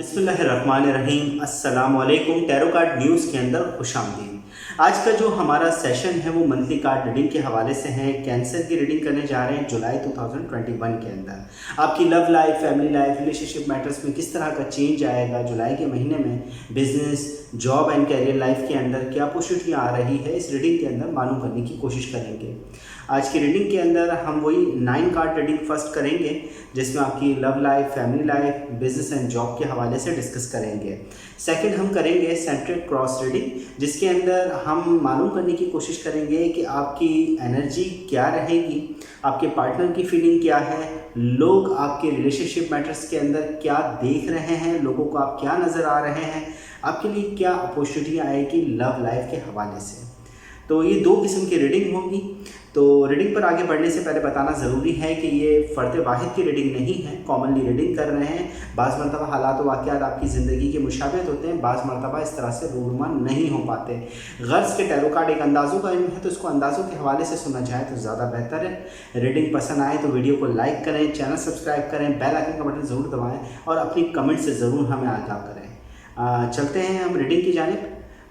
बिस्मिल्लाहिर्रहमानिर्रहीम अस्सलाम वालेकुम। टैरो कार्ड न्यूज़ के अंदर खुशामदीद। आज का जो हमारा सेशन है वो मंथली कार्ड रीडिंग के हवाले से है। कैंसर की रीडिंग करने जा रहे हैं जुलाई 2021 के अंदर। आपकी love life, family life, relationship matters में किस तरह का चेंज आएगा जुलाई के महीने में, business, job and career life के अंदर क्या अपॉर्चुनिटी आ रही है, इस रीडिंग के अंदर मालूम करने की कोशिश करेंगे। आज की रीडिंग के अंदर हम वही 9 कार्ड रीडिंग फर्स्ट करेंगे, जिसमें आपकी love life, family life, business and job के हवाले से डिस्कस करेंगे। सेकंड हम करेंगे सेंट्रेड क्रॉस रीडिंग, जिसके अंदर हम मालूम करने की कोशिश करेंगे कि आपकी एनर्जी क्या रहेगी, आपके पार्टनर की फीलिंग क्या है, लोग आपके रिलेशनशिप मैटर्स के अंदर क्या देख रहे हैं, लोगों को आप क्या नज़र आ रहे हैं, आपके लिए क्या अपॉर्चुनिटी आएगी लव लाइफ के हवाले से। तो ये 2 किस्म की रीडिंग होगी। तो रीडिंग पर आगे बढ़ने से पहले बताना ज़रूरी है कि ये फ़र्द वाहिद की रीडिंग नहीं है, कॉमनली रीडिंग कर रहे हैं। बाज़ मरतबा हालात व वाक़यात आपकी ज़िंदगी के मुशाबित होते हैं, बाज़ मरतबा इस तरह से रूनुमा नहीं हो पाते। गर्ज़ के टैरो कार्ड एक अंदाज़ों का इल्म है, तो इसको अंदाज़ों के हवाले से सुना जाए तो ज़्यादा बेहतर है। रीडिंग पसंद आए तो वीडियो को लाइक करें, चैनल सब्सक्राइब करें, बेल आइकन का बटन ज़रूर दबाएँ और अपनी कमेंट से ज़रूर हमें आगाह करें। चलते हैं हम रीडिंग की जानिब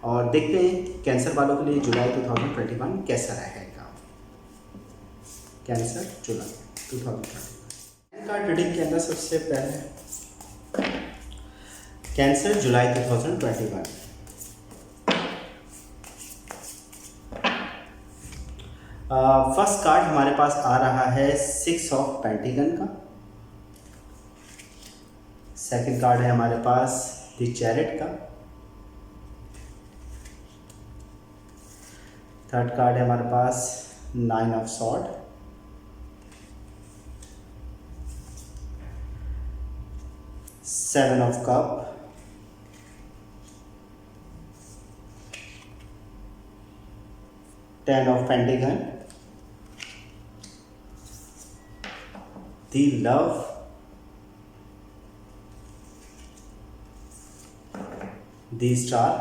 और देखते हैं कैंसर वालों के लिए जुलाई 2021 कैसा रहेगा। कैंसर जुलाई 2021 कार्ड रीडिंग के अंदर सबसे पहले कैंसर जुलाई 2021। फर्स्ट कार्ड हमारे पास आ रहा है 6 ऑफ पेंटिकन का। सेकंड कार्ड है हमारे पास द चैरिट का। थर्ड कार्ड है हमारे पास 9 of sword. 7 of cup. 10 of pentacles. The love. The star.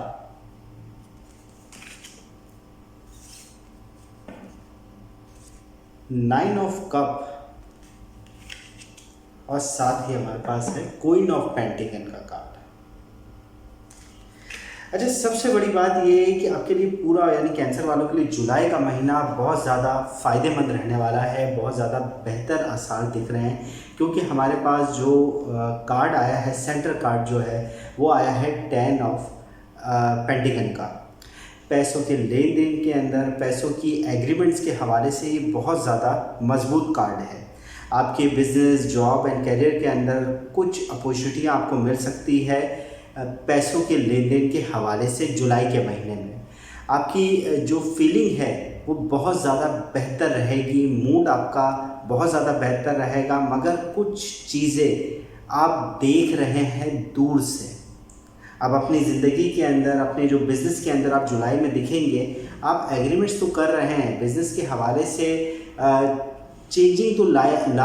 9 of cup और साथ ही हमारे पास है क्वीन ऑफ पेंटिकन का कार्ड। अच्छा, सबसे बड़ी बात ये है कि आपके लिए पूरा यानी कैंसर वालों के लिए जुलाई का महीना बहुत ज़्यादा फ़ायदेमंद रहने वाला है, बहुत ज़्यादा बेहतर आसार दिख रहे हैं, क्योंकि हमारे पास जो कार्ड आया है, सेंटर कार्ड जो है वो आया है 10 ऑफ पेंटिकन का। पैसों के लेन देन के अंदर, पैसों की एग्रीमेंट्स के हवाले से ये बहुत ज़्यादा मजबूत कार्ड है। आपके बिजनेस, जॉब एंड करियर के अंदर कुछ अपॉर्चुनिटियाँ आपको मिल सकती है पैसों के लेन देन के हवाले से। जुलाई के महीने में आपकी जो फीलिंग है वो बहुत ज़्यादा बेहतर रहेगी, मूड आपका बहुत ज़्यादा बेहतर रहेगा, मगर कुछ चीज़ें आप देख रहे हैं दूर से। अब अपनी ज़िंदगी के अंदर, अपने जो बिज़नेस के अंदर आप जुलाई में दिखेंगे, आप एग्रीमेंट्स तो कर रहे हैं, बिज़नेस के हवाले से चेंजिंग तो ला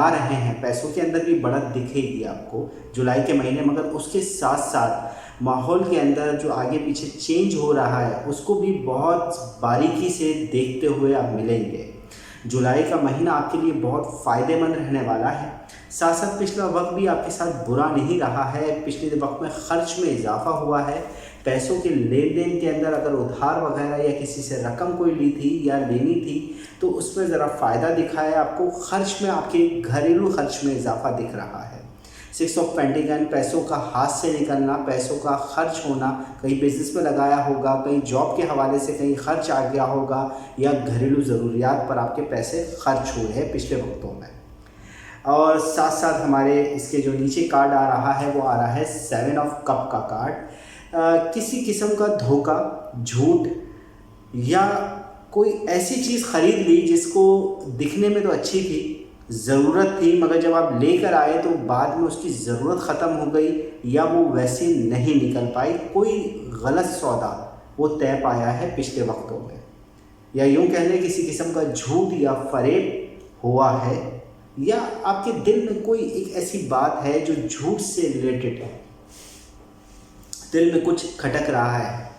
रहे हैं, पैसों के अंदर भी बढ़त दिखेगी आपको जुलाई के महीने, मगर उसके साथ साथ माहौल के अंदर जो आगे पीछे चेंज हो रहा है उसको भी बहुत बारीकी से देखते हुए आप मिलेंगे। जुलाई का महीना आपके लिए बहुत फ़ायदेमंद रहने वाला है। साथ साथ पिछला वक्त भी आपके साथ बुरा नहीं रहा है। पिछले वक्त में ख़र्च में इजाफा हुआ है। पैसों के लेन देन के अंदर अगर उधार वगैरह या किसी से रकम कोई ली थी या लेनी थी तो उसमें ज़रा फ़ायदा दिखा है आपको। ख़र्च में, आपके घरेलू ख़र्च में इजाफा दिख रहा है। 6 ऑफ पेंटिकन, पैसों का हाथ से निकलना, पैसों का खर्च होना, कहीं बिजनेस में लगाया होगा, कहीं जॉब के हवाले से कहीं खर्च आ गया होगा, या घरेलू ज़रूरियात पर आपके पैसे खर्च हुए हैं पिछले वक्तों में। और साथ साथ हमारे इसके जो नीचे कार्ड आ रहा है वो आ रहा है 7 ऑफ कप का कार्ड। किसी किस्म का धोखा, झूठ या कोई ऐसी चीज़ ख़रीद ली जिसको दिखने में तो अच्छी थी, ज़रूरत थी, मगर जब आप लेकर आए तो बाद में उसकी ज़रूरत ख़त्म हो गई या वो वैसे नहीं निकल पाई। कोई गलत सौदा वो तय पाया है पिछले वक्तों में, या यूँ कह लें किसी किस्म का झूठ या फरेब हुआ है, या आपके दिल में कोई एक ऐसी बात है जो झूठ से रिलेटेड है, दिल में कुछ खटक रहा है।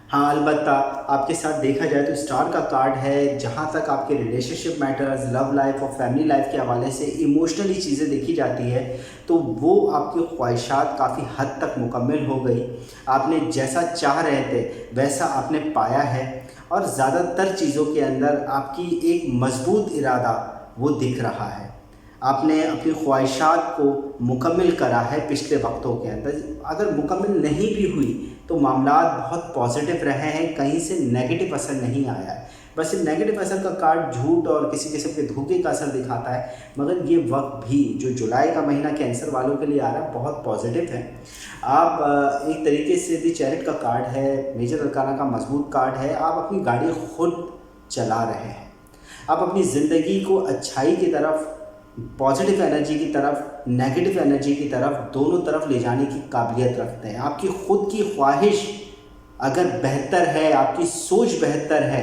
हाँ, अलबत्ता आपके साथ देखा जाए तो स्टार का कार्ड है, जहाँ तक आपके रिलेशनशिप मैटर्स, लव लाइफ और फैमिली लाइफ के हवाले से इमोशनली चीज़ें देखी जाती है, तो वो आपकी ख्वाहिशात काफ़ी हद तक मुकम्मल हो गई। आपने जैसा चाह रहे थे वैसा आपने पाया है, और ज़्यादातर चीज़ों के अंदर आपकी एक मजबूत इरादा वो दिख रहा है। आपने अपनी ख्वाहिशात को मुकम्मल करा है पिछले वक्तों के अंदर। अगर मुकम्मल नहीं भी हुई तो मामलात बहुत पॉजिटिव रहे हैं, कहीं से नेगेटिव असर नहीं आया है। बस ये नेगेटिव असर का कार्ड झूठ और किसी किस्म के धोखे का असर दिखाता है, मगर ये वक्त भी जो जुलाई का महीना कैंसर वालों के लिए आ रहा है बहुत पॉजिटिव है। आप एक तरीके से दी चैरिट का कार्ड है, मेजर अरकाना का मजबूत कार्ड है। आप अपनी गाड़ी खुद चला रहे हैं, आप अपनी ज़िंदगी को अच्छाई की तरफ, पॉजिटिव एनर्जी की तरफ, नेगेटिव एनर्जी की तरफ, दोनों तरफ ले जाने की काबिलियत रखते हैं। आपकी ख़ुद की ख्वाहिश अगर बेहतर है, आपकी सोच बेहतर है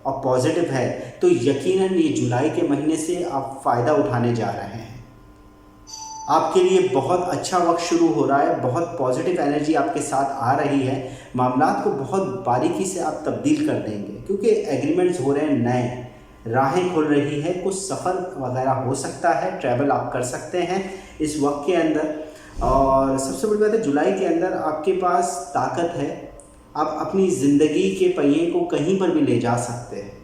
और पॉजिटिव है, तो यकीनन ये जुलाई के महीने से आप फ़ायदा उठाने जा रहे हैं। आपके लिए बहुत अच्छा वक्त शुरू हो रहा है, बहुत पॉजिटिव एनर्जी आपके साथ आ रही है। मामलात को बहुत बारीकी से आप तब्दील कर देंगे, क्योंकि एग्रीमेंट्स हो रहे हैं, नए राहें खुल रही है, कुछ सफ़र वगैरह हो सकता है, ट्रैवल आप कर सकते हैं इस वक्त के अंदर। और सबसे बड़ी बात है, जुलाई के अंदर आपके पास ताकत है, आप अपनी ज़िंदगी के पहिए को कहीं पर भी ले जा सकते हैं।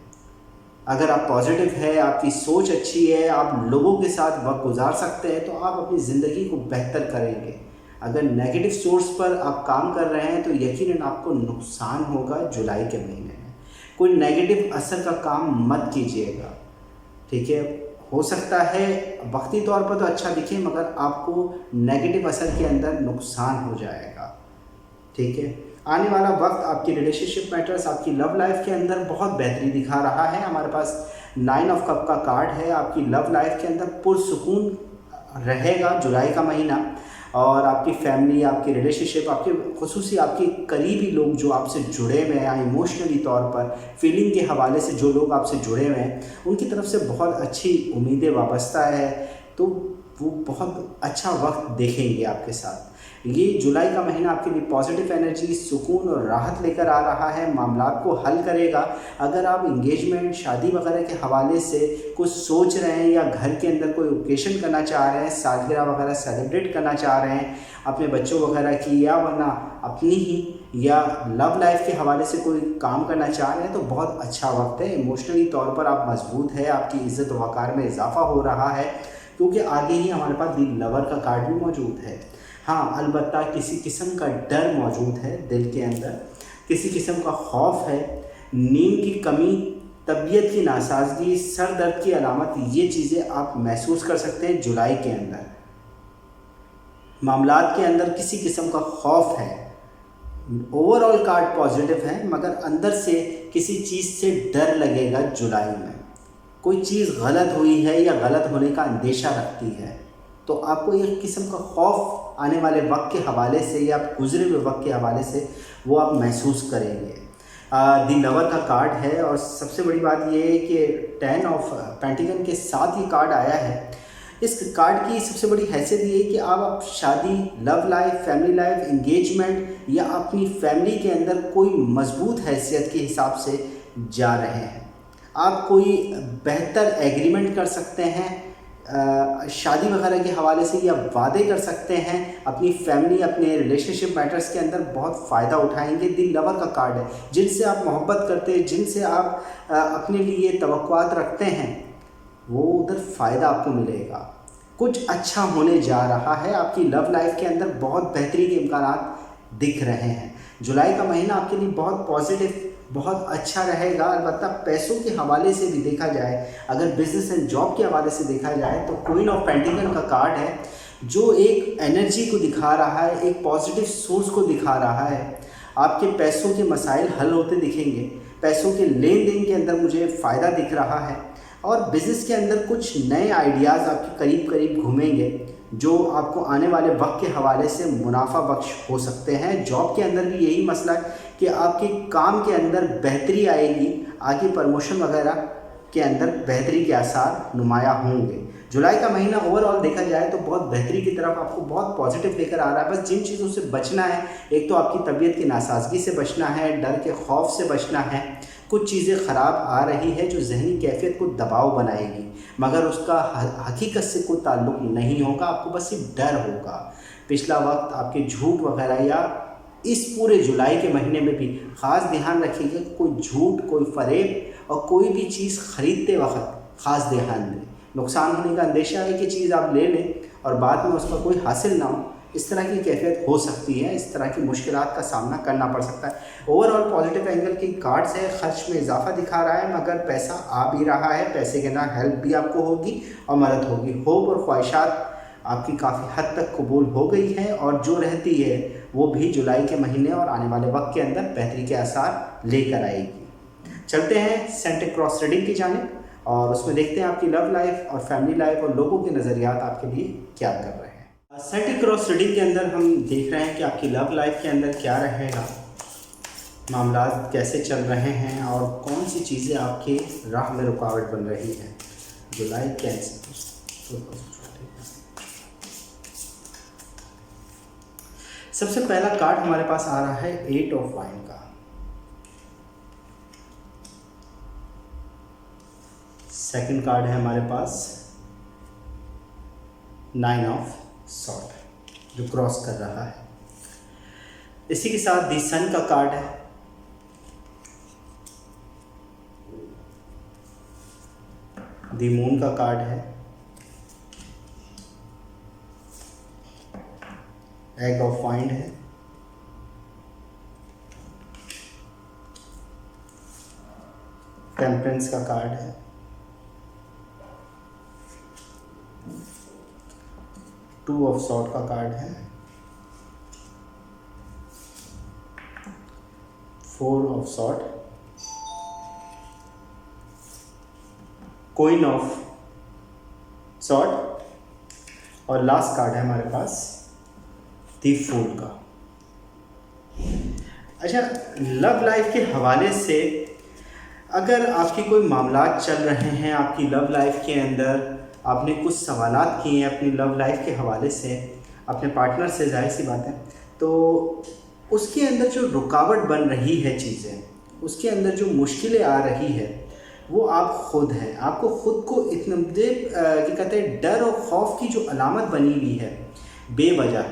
अगर आप पॉजिटिव है, आपकी सोच अच्छी है, आप लोगों के साथ वक्त गुजार सकते हैं, तो आप अपनी ज़िंदगी को बेहतर करेंगे। अगर नेगेटिव सोर्स पर आप काम कर रहे हैं तो यकीनन आपको नुकसान होगा जुलाई के महीने में। कोई नेगेटिव असर का काम मत कीजिएगा, ठीक है। हो सकता है वक्ती तौर पर तो अच्छा दिखे, मगर आपको नेगेटिव असर के अंदर नुकसान हो जाएगा, ठीक है। आने वाला वक्त आपकी रिलेशनशिप मैटर्स, आपकी लव लाइफ के अंदर बहुत बेहतरी दिखा रहा है। हमारे पास 9 ऑफ कप का कार्ड है। आपकी लव लाइफ के अंदर पुरसुकून रहेगा जुलाई का महीना, और आपकी फैमिली, आपकी रिलेशनशिप, आपके खुसूसी आपके करीबी लोग जो आपसे जुड़े हुए हैं इमोशनली तौर पर, फीलिंग के हवाले से जो लोग आपसे जुड़े हुए हैं, उनकी तरफ से बहुत अच्छी उम्मीदें वाबस्ता है, तो वो बहुत अच्छा वक्त देखेंगे आपके साथ। ये जुलाई का महीना आपके लिए पॉजिटिव एनर्जी, सुकून और राहत लेकर आ रहा है, मामलात को हल करेगा। अगर आप इंगेजमेंट, शादी वगैरह के हवाले से कुछ सोच रहे हैं, या घर के अंदर कोई ओकेशन करना चाह रहे हैं, सालगिरह वगैरह सेलिब्रेट करना चाह रहे हैं अपने बच्चों वगैरह की, या वरना अपनी ही, या लव लाइफ के हवाले से कोई काम करना चाह रहे हैं, तो बहुत अच्छा वक्त है। इमोशनली तौर पर आप मजबूत है, आपकी इज़्ज़त व वक़ार में इजाफा हो रहा है, क्योंकि आगे ही हमारे पास दी लवर का कार्ड भी मौजूद है। हाँ, अलबत्ता किसी किस्म का डर मौजूद है दिल के अंदर, किसी किस्म का खौफ है, नींद की कमी, तबीयत की नासाजगी, सर दर्द की अलामत, ये चीज़ें आप महसूस कर सकते हैं जुलाई के अंदर। मामलात के अंदर किसी किस्म का खौफ है। ओवरऑल कार्ड पॉजिटिव है, मगर अंदर से किसी चीज़ से डर लगेगा जुलाई में। कोई चीज़ गलत हुई है या गलत होने का अंदेशा रखती है, तो आपको एक किस्म का खौफ आने वाले वक्त के हवाले से, या गुजरे हुए वक्त के हवाले से वो आप महसूस करेंगे। दी लवर का कार्ड है, और सबसे बड़ी बात ये है कि 10 ऑफ पेंटिकल के साथ ये कार्ड आया है। इस कार्ड की सबसे बड़ी हैसियत ये है कि आप शादी, love life, family life, engagement, या अपनी फैमिली के अंदर कोई मजबूत हैसियत के हिसाब से जा रहे हैं। आप कोई बेहतर एग्रीमेंट कर सकते हैं शादी वगैरह के हवाले से, या वादे कर सकते हैं अपनी फैमिली, अपने रिलेशनशिप मैटर्स के अंदर बहुत फ़ायदा उठाएंगे। दिल लवर का कार्ड है, जिनसे आप मोहब्बत करते हैं, जिनसे आप अपने लिए तवक्कुआत रखते हैं, वो उधर फ़ायदा आपको मिलेगा। कुछ अच्छा होने जा रहा है, आपकी लव लाइफ के अंदर बहुत बेहतरी के इम्कानात दिख रहे हैं। जुलाई का महीना आपके लिए बहुत पॉजिटिव, बहुत अच्छा रहेगा। अलबत्ता पैसों के हवाले से भी देखा जाए, अगर बिजनेस एंड जॉब के हवाले से देखा जाए, तो क्वीन ऑफ पेंटिकल का कार्ड है, जो एक एनर्जी को दिखा रहा है, एक पॉजिटिव सोर्स को दिखा रहा है। आपके पैसों के मसाइल हल होते दिखेंगे, पैसों के लेन देन के अंदर मुझे फ़ायदा दिख रहा है, और बिज़नेस के अंदर कुछ नए आइडियाज़ आपके करीब करीब घूमेंगे, जो आपको आने वाले वक्त के हवाले से मुनाफा बख्श हो सकते हैं। जॉब के अंदर भी यही मसला है कि आपके काम के अंदर बेहतरी आएगी, आगे प्रमोशन वगैरह के अंदर बेहतरी के आसार नुमाया होंगे। जुलाई का महीना ओवरऑल देखा जाए तो बहुत बेहतरी की तरफ आपको बहुत पॉजिटिव लेकर आ रहा है। बस जिन चीज़ों से बचना है, एक तो आपकी तबीयत की नासाजगी से बचना है, डर के खौफ से बचना है। कुछ चीज़ें ख़राब आ रही है जो जहनी कैफियत को दबाव बनाएगी, मगर उसका हकीकत से कोई ताल्लुक़ नहीं होगा, आपको बस सिर्फ डर होगा। पिछला वक्त आपके झूठ वगैरह या इस पूरे जुलाई के महीने में भी ख़ास ध्यान रखिएगा, कोई झूठ, कोई फ़रेब और कोई भी चीज़ ख़रीदते वक्त ख़ास ध्यान दें। नुकसान होने का अंदेशा है कि चीज़ आप ले लें और बाद में उसका कोई हासिल ना हो, इस तरह की कैफियत हो सकती है, इस तरह की मुश्किलात का सामना करना पड़ सकता है। ओवरऑल पॉजिटिव एंगल की कार्ड्स है, खर्च में इजाफा दिखा रहा है, मगर पैसा आ भी रहा है, पैसे के ना हेल्प भी आपको होगी और मदद होगी। होप और ख्वाहिशात आपकी काफ़ी हद तक कबूल हो गई है और जो रहती है वो भी जुलाई के महीने और आने वाले वक्त के अंदर बेहतरी के आसार लेकर आएगी। चलते हैं सेंटा क्रॉस रीडिंग की जानिब और उसमें देखते हैं आपकी लव लाइफ और फैमिली लाइफ और लोगों के नज़रियात आपके लिए क्या कर रहे हैं। सेंटा क्रॉस रीडिंग के अंदर हम देख रहे हैं कि आपकी लव लाइफ के अंदर क्या रहेगा, मामला कैसे चल रहे हैं और कौन सी चीज़ें आपके राह में रुकावट बन रही है। जुलाई कैंसर। सबसे पहला कार्ड हमारे पास आ रहा है 8 ऑफ वाइन का। सेकंड कार्ड है हमारे पास 9 ऑफ सॉर्ड जो क्रॉस कर रहा है। इसी के साथ दी सन का कार्ड है, दी मून का कार्ड है, एग ऑफ वाइंड है, टेम्परेंस का कार्ड है, टू ऑफ सॉर्ड का कार्ड है, 4 of sword, queen of sword और लास्ट कार्ड है हमारे पास दी फूल का। अच्छा, लव लाइफ के हवाले से अगर आपकी कोई मामलात चल रहे हैं आपकी लव लाइफ के अंदर, आपने कुछ सवालात किए हैं अपनी लव लाइफ के हवाले से अपने पार्टनर से, जाहिर सी बात है, तो उसके अंदर जो रुकावट बन रही है चीज़ें, उसके अंदर जो मुश्किलें आ रही है वो आप खुद हैं। आपको ख़ुद को इतने क्या कहते हैं, डर और खौफ की जो अलामत बनी हुई है बेवजह,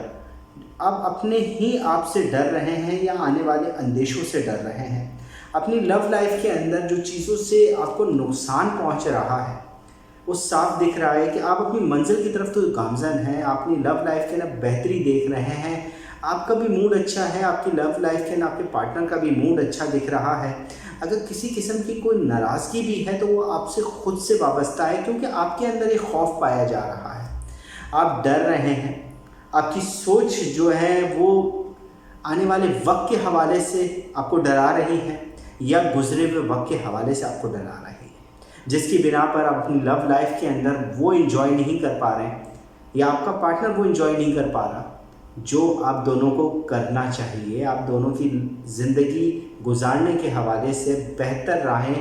आप अपने ही आप से डर रहे हैं या आने वाले अंदेशों से डर रहे हैं। अपनी लव लाइफ के अंदर जो चीज़ों से आपको नुकसान पहुंच रहा है वो साफ दिख रहा है कि आप अपनी मंजिल की तरफ तो गामजन हैं, अपनी लव लाइफ के ना बेहतरी देख रहे हैं, आपका भी मूड अच्छा है, आपकी लव लाइफ के ना आपके पार्टनर का भी मूड अच्छा दिख रहा है। अगर किसी किस्म की कोई नाराज़गी भी है तो वो आपसे खुद से वाबस्ता है, क्योंकि आपके अंदर एक खौफ पाया जा रहा है, आप डर रहे हैं, आपकी सोच जो है वो आने वाले वक्त के हवाले से आपको डरा रही है या गुजरे हुए वक्त के हवाले से आपको डरा रही है, जिसकी बिना पर आप अपनी लव लाइफ के अंदर वो एंजॉय नहीं कर पा रहे हैं या आपका पार्टनर वो एंजॉय नहीं कर पा रहा जो आप दोनों को करना चाहिए। आप दोनों की ज़िंदगी गुजारने के हवाले से बेहतर राहें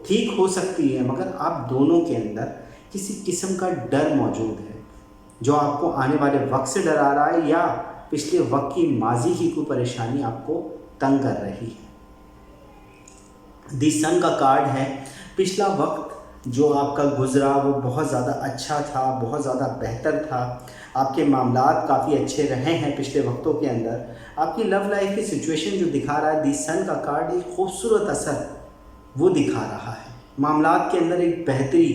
ठीक हो सकती है, मगर आप दोनों के अंदर किसी किस्म का डर मौजूद है जो आपको आने वाले वक्त से डरा रहा है या पिछले वक्त की माजी की कोई परेशानी आपको तंग कर रही है। दी सन का कार्ड है, पिछला वक्त जो आपका गुज़रा वो बहुत ज़्यादा अच्छा था, बहुत ज़्यादा बेहतर था, आपके मामलात काफ़ी अच्छे रहे हैं पिछले वक्तों के अंदर। आपकी लव लाइफ की सिचुएशन जो दिखा रहा है दी सन का कार्ड, एक खूबसूरत असर वो दिखा रहा है, मामलात के अंदर एक बेहतरी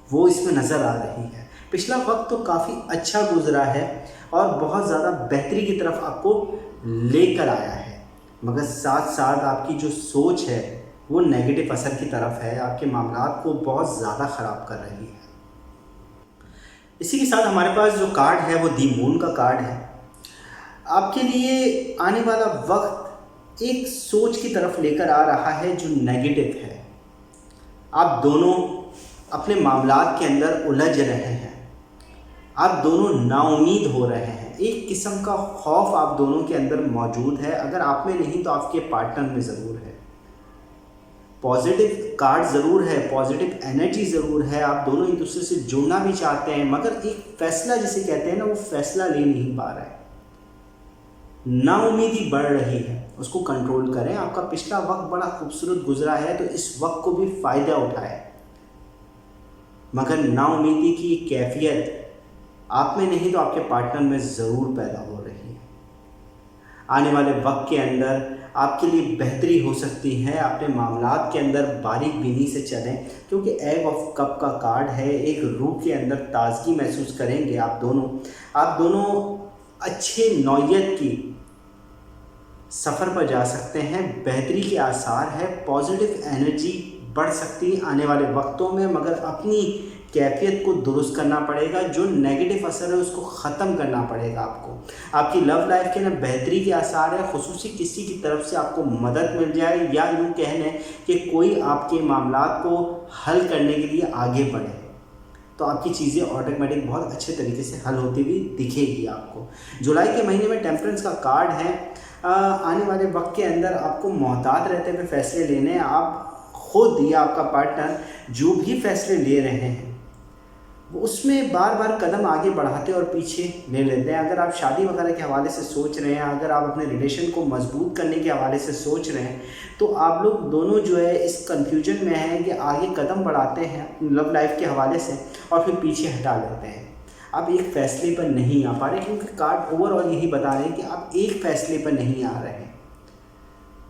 वो इसमें नज़र आ रही है। पिछला वक्त तो काफ़ी अच्छा गुज़रा है और बहुत ज़्यादा बेहतरी की तरफ आपको लेकर आया है, मगर साथ साथ आपकी जो सोच है वो नेगेटिव असर की तरफ है, आपके मामलात को बहुत ज़्यादा ख़राब कर रही है। इसी के साथ हमारे पास जो कार्ड है वो दी मून का कार्ड है। आपके लिए आने वाला वक्त एक सोच की तरफ लेकर आ रहा है जो नेगेटिव है। आप दोनों अपने मामलात के अंदर उलझ रहे हैं, आप दोनों नाउमीद हो रहे हैं, एक किस्म का खौफ आप दोनों के अंदर मौजूद है, अगर आप में नहीं तो आपके पार्टनर में ज़रूर है। पॉजिटिव कार्ड ज़रूर है, पॉजिटिव एनर्जी ज़रूर है, आप दोनों एक दूसरे से जुड़ना भी चाहते हैं, मगर एक फैसला जिसे कहते हैं ना, वो फैसला ले नहीं पा रहे हैं, नाउम्मीदी बढ़ रही है, उसको कंट्रोल करें। आपका पिछला वक्त बड़ा खूबसूरत गुजरा है, तो इस वक्त को भी फ़ायदा उठाएं, मगर नाउम्मीदी की कैफियत आप में नहीं तो आपके पार्टनर में ज़रूर पैदा हो रही है। आने वाले वक्त के अंदर आपके लिए बेहतरी हो सकती है। अपने मामलात के अंदर बारीक बीनी से चलें, क्योंकि एग ऑफ कप का कार्ड है। एक रूह के अंदर ताजगी महसूस करेंगे आप दोनों अच्छे नौयत की सफ़र पर जा सकते हैं। बेहतरी के आसार है, पॉजिटिव एनर्जी बढ़ सकती है आने वाले वक्तों में, मगर अपनी कैफियत को दुरुस्त करना पड़ेगा। जो नेगेटिव असर है उसको ख़त्म करना पड़ेगा आपको। आपकी लव लाइफ के ना बेहतरी के आसार है, खुसूसी किसी की तरफ से आपको मदद मिल जाए, या यूँ कह लें कि कोई आपके मामलात को हल करने के लिए आगे बढ़े, तो आपकी चीज़ें ऑटोमेटिक बहुत अच्छे तरीके से हल होती हुई दिखेगी आपको। जुलाई के महीने में टेम्परेंस का कार्ड है। आने वाले वक्त के अंदर आपको मोहतात रहते हुए फैसले लेने हैं। आप खुद या आपका पार्टनर जो भी फैसले ले रहे हैं वो उसमें बार बार कदम आगे बढ़ाते और पीछे ले लेते हैं। अगर आप शादी वगैरह के हवाले से सोच रहे हैं, अगर आप अपने रिलेशन को मजबूत करने के हवाले से सोच रहे हैं, तो आप लोग दोनों जो है इस कन्फ्यूजन में हैं कि आगे कदम बढ़ाते हैं लव लाइफ के हवाले से और फिर पीछे हटा लेते हैं। आप एक फ़ैसले पर नहीं आ पा रहे, क्योंकि कार्ड ओवरऑल यही बता रहे हैं कि आप एक फ़ैसले पर नहीं आ रहे हैं।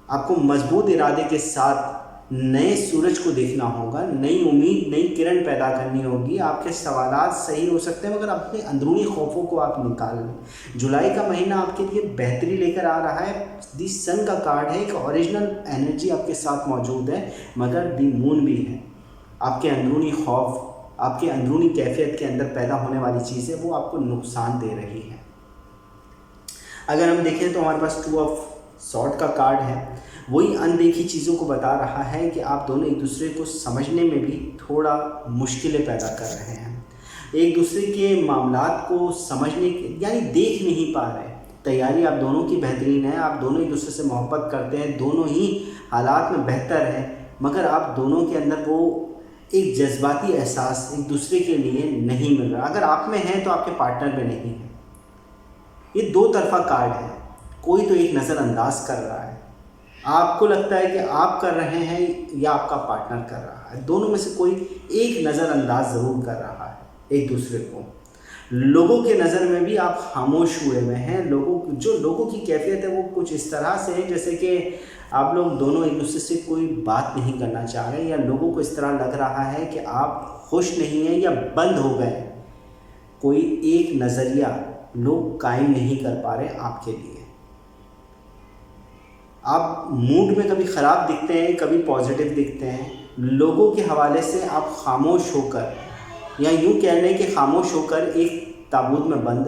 आपको मजबूत इरादे के साथ नए सूरज को देखना होगा, नई उम्मीद, नई किरण पैदा करनी होगी। आपके सवालात सही हो सकते हैं, मगर अपने अंदरूनी खौफों को आप निकाल लें। जुलाई का महीना आपके लिए बेहतरी लेकर आ रहा है। दी सन का कार्ड है, एक ओरिजिनल एनर्जी आपके साथ मौजूद है, मगर दी मून भी है। आपके अंदरूनी खौफ, आपके अंदरूनी कैफियत के अंदर पैदा होने वाली चीज़ें वो आपको नुकसान दे रही है। अगर हम देखें तो हमारे पास 2 ऑफ सॉर्ड का कार्ड है। वही अनदेखी चीज़ों को बता रहा है कि आप दोनों एक दूसरे को समझने में भी थोड़ा मुश्किलें पैदा कर रहे हैं। एक दूसरे के मामलात को समझने यानी देख नहीं पा रहे। तैयारी आप दोनों की बेहतरीन है, आप दोनों एक दूसरे से मोहब्बत करते हैं, दोनों ही हालात में बेहतर हैं, मगर आप दोनों के अंदर वो एक जज्बाती एहसास एक दूसरे के लिए नहीं मिल रहा। अगर आप में है तो आपके पार्टनर में नहीं है। ये 2 तरफा कार्ड है। कोई तो एक नज़रअंदाज कर रहा है। आपको लगता है कि आप कर रहे हैं या आपका पार्टनर कर रहा है, दोनों में से कोई एक नज़रअंदाज ज़रूर कर रहा है एक दूसरे को। लोगों के नज़र में भी आप खामोश हुए हुए हैं। लोगों की कैफियत है वो कुछ इस तरह से है जैसे कि आप लोग दोनों एक दूसरे से कोई बात नहीं करना चाह रहे, या लोगों को इस तरह लग रहा है कि आप खुश नहीं हैं या बंद हो गए। कोई एक नज़रिया लोग कायम नहीं कर पा रहे आपके लिए। आप मूड में कभी ख़राब दिखते हैं, कभी पॉजिटिव दिखते हैं। लोगों के हवाले से आप खामोश होकर, या यूँ कह लें कि खामोश होकर एक ताबूत में बंद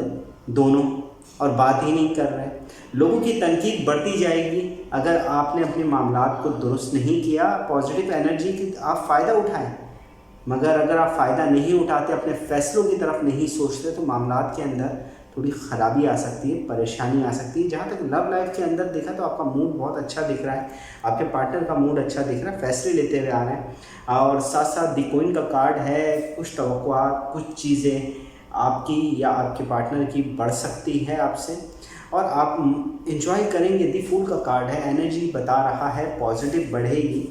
दोनों और बात ही नहीं कर रहे। लोगों की तनकीद बढ़ती जाएगी अगर आपने अपने मामलात को दुरुस्त नहीं किया। पॉजिटिव एनर्जी की आप फ़ायदा उठाएं, मगर अगर आप फ़ायदा नहीं उठाते, अपने फ़ैसलों की तरफ नहीं सोचते, तो मामलात के अंदर थोड़ी ख़राबी आ सकती है, परेशानी आ सकती है। जहाँ तक लव लाइफ के अंदर देखा तो आपका मूड बहुत अच्छा दिख रहा है, आपके पार्टनर का मूड अच्छा दिख रहा है, फैसले लेते हुए आ रहे हैं। और साथ साथ द क्वीन का कार्ड है। कुछ तवक्कुआत, कुछ चीज़ें आपकी या आपके पार्टनर की बढ़ सकती है आपसे, और आप इंजॉय करेंगे। द फूल का कार्ड है, एनर्जी बता रहा है पॉजिटिव बढ़ेगी।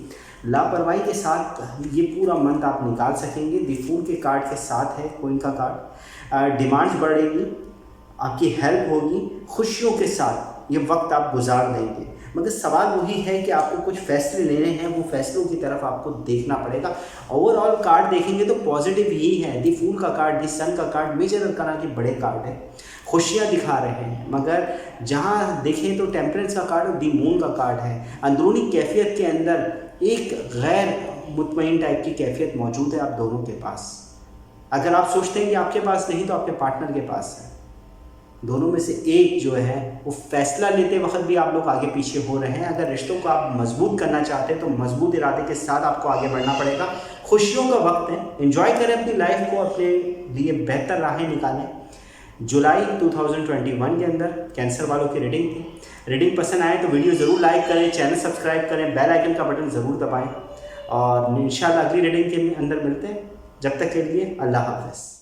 लापरवाही के साथ ये पूरा मंथ आप निकाल सकेंगे। द फूल के कार्ड के साथ है क्वीन का कार्ड। डिमांड्स बढ़ेगी, आपकी हेल्प होगी, खुशियों के साथ ये वक्त आप गुजार देंगे। मगर सवाल वही है कि आपको कुछ फैसले लेने हैं, वो फैसलों की तरफ आपको देखना पड़ेगा। ओवरऑल कार्ड देखेंगे तो पॉजिटिव ही है। द फूल का कार्ड, द सन का कार्ड मेजर अरकाना के बड़े कार्ड है, खुशियाँ दिखा रहे हैं। मगर जहाँ देखें तो टेम्परेंस का कार्ड और द मून का कार्ड है। अंदरूनी कैफियत के अंदर एक गैर मुतमईन टाइप की कैफियत मौजूद है आप दोनों के पास। अगर आप सोचते हैं कि आपके पास नहीं तो आपके पार्टनर के पास है। दोनों में से एक जो है वो फैसला लेते वक्त भी आप लोग आगे पीछे हो रहे हैं। अगर रिश्तों को आप मजबूत करना चाहते हैं तो मजबूत इरादे के साथ आपको आगे बढ़ना पड़ेगा। खुशियों का वक्त है, एंजॉय करें अपनी लाइफ को, अपने लिए बेहतर राहें निकालें। जुलाई 2021 के अंदर कैंसर वालों की रीडिंग थी। रीडिंग पसंद आए तो वीडियो ज़रूर लाइक करें, चैनल सब्सक्राइब करें, बेल आइकन का बटन ज़रूर दबाएं। और इंशाल्लाह अगली रीडिंग के अंदर मिलते हैं। जब तक के लिए अल्लाह हाफ़िज़।